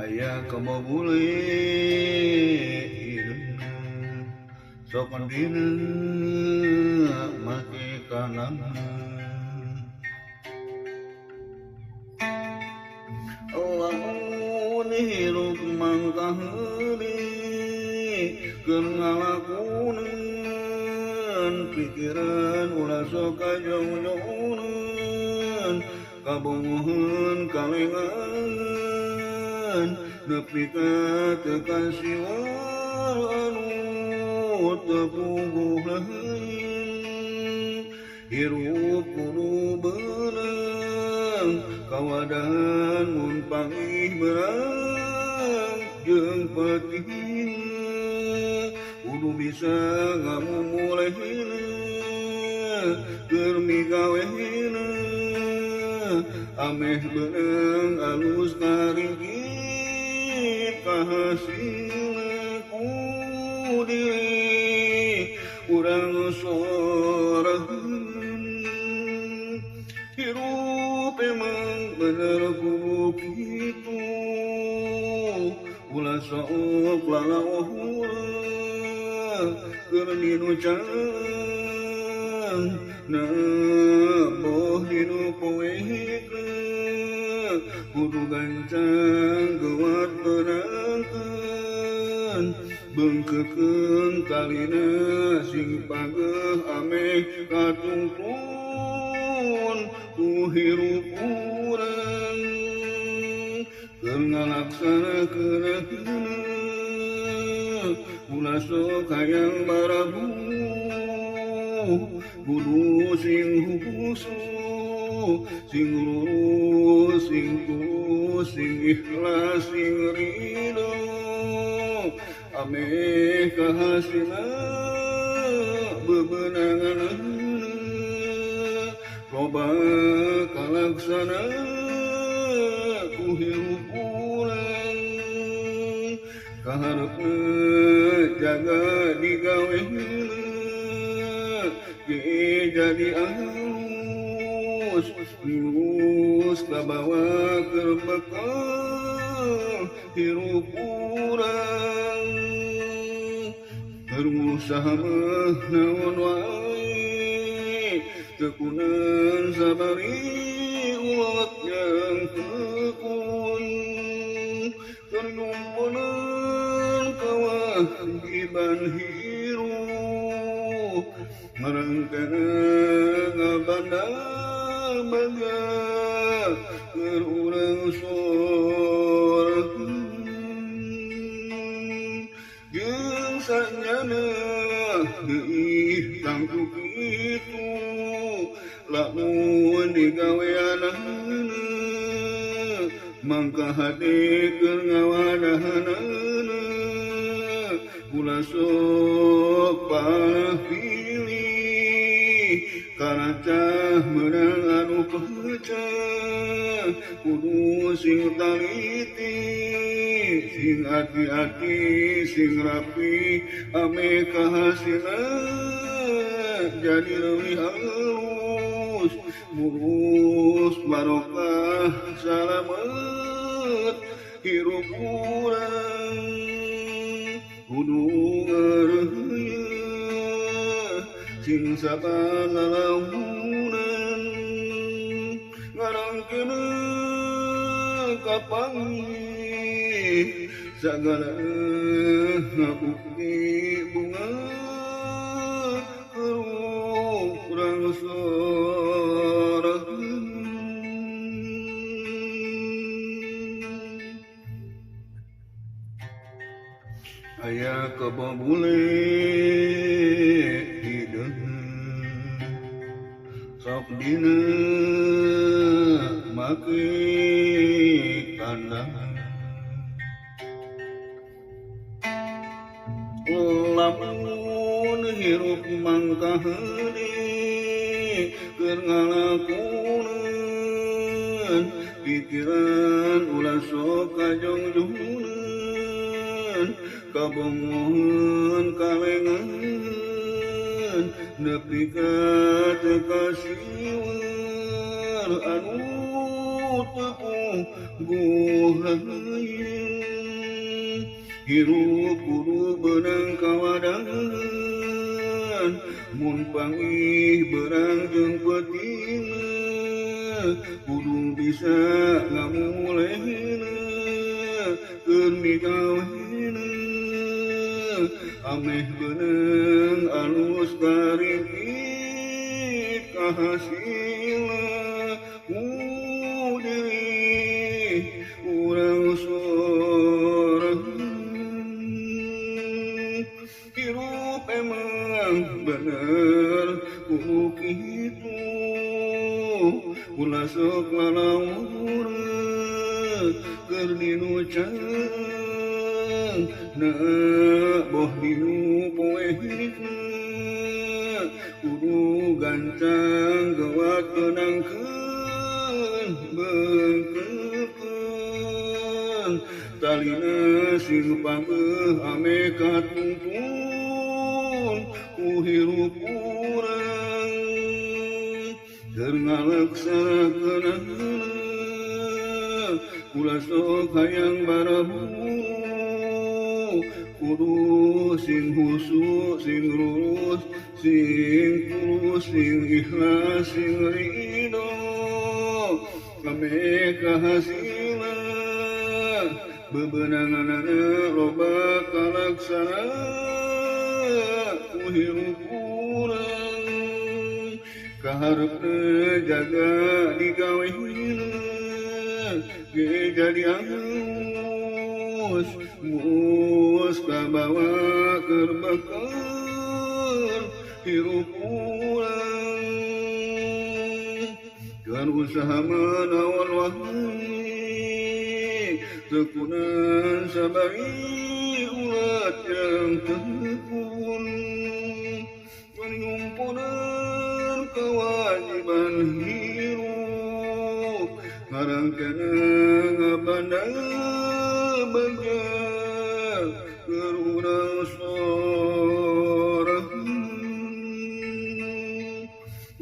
aya kababule sok dina make kanan lamun hirup mangka heuli keur ngalakuneun pikiran ulah sok kajong-jongneun kabunguheun kalengan nepi ka teu kasiwar anu teu puguh lain hirup kudu beunang kawadan mun pangih berang jeung peting kudu bisa ngamumulehina keur migawehina ameh beunang alus karingkit kahasilna ku diri urang soraheun hirup emang bener kudu kitu ulah sok lalawuh keur dinu can naboh dinu poehna kudu gancang geuat beunangkeun beungkekeun kalina sing pageuh ameh katungtun ku hirup urang keur ngalaksanakeun ulah sok hayang barabu kudu sing husu sing lurus sing tulus sing ikhlas sing ridho ameh kahasilna bebeunanganna loba kalaksana ku hirup urang kaharepna jaga digawehna ge jadi alus lurus kabawa keur bekal hirup urang keur ngusaha mah naon wae teu kunaon sabari ulat yang tekun keur nyumpeuneun kawajiban hirup marangkana ngabanda baga keur urang soraheun jeung sanyana deui tangtu kitu lamun digaweanana mangka hade keur ngawadahanana ulah sok pilih karacah menang anu pecah kudu sing taliti sing hati-hati sing rapi ame kahasilna jadi leuwih halus mulus barokah salamet hirup urang kudu ngareuyeun sing sabana lamunan ngarangkeun kapangih sagala ngabukti bunga kurang soraheun aya kababule hideung sok dina make kandang lamun hirup mangka heuli keur ngalakuneun pikiran ulah sok kajong-jongneun kabunguheun kalengan nepi ka teu kasiwar anu teu gohayeun hirup kudu beunang kawadangan mun pangih berang jeung petina kudu bisa ngamulehna keur migawena ameh beunang alus karipit kahasila diri urang sorang hirup emang bener kudu kitu ulah sok lalaureun keur dinu cang na boh dinu poehna kudu gancang gawat tenangkeun beungkeun talina sing pangeuh ame katuntun ku hirup urang keur ngalaksanakeunana ulah sok hayang barabu kudu sing husu sing lurus sing tulus sing ikhlas sing ridho ame kahasila bebeunanganana loba kalaksana ku hirup urang kaharepna jaga digawehina ge jadi angus mus kabawa keur bakar hirup urang keur usaha menawan wahai tekunan sabari ulat yang tekun menyumpunan kewajiban hirup ngarangkana ngabanda baga keur urang sorang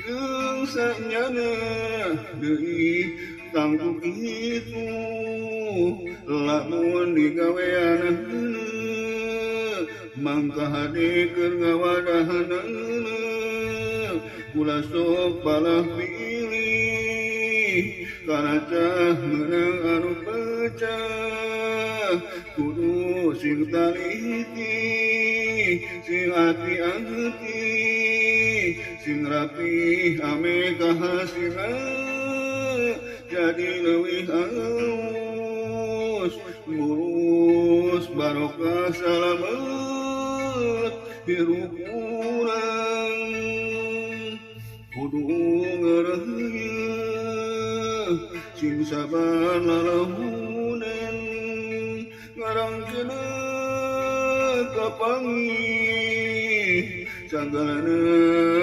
jeung sanyana deui tangtu kitu lamun digaweanana mangka hade keur ngawadahanana ulah sok balah pilih kana cah meunang anu pecah kudu sing taliti sing hati-hati sing rapi ame kahasina jadi leuwih alus mulus barokah salamet hirup urang kudu ngaraheuyeun sing sabar lalamunan ngarangkeun ka pangih sagalana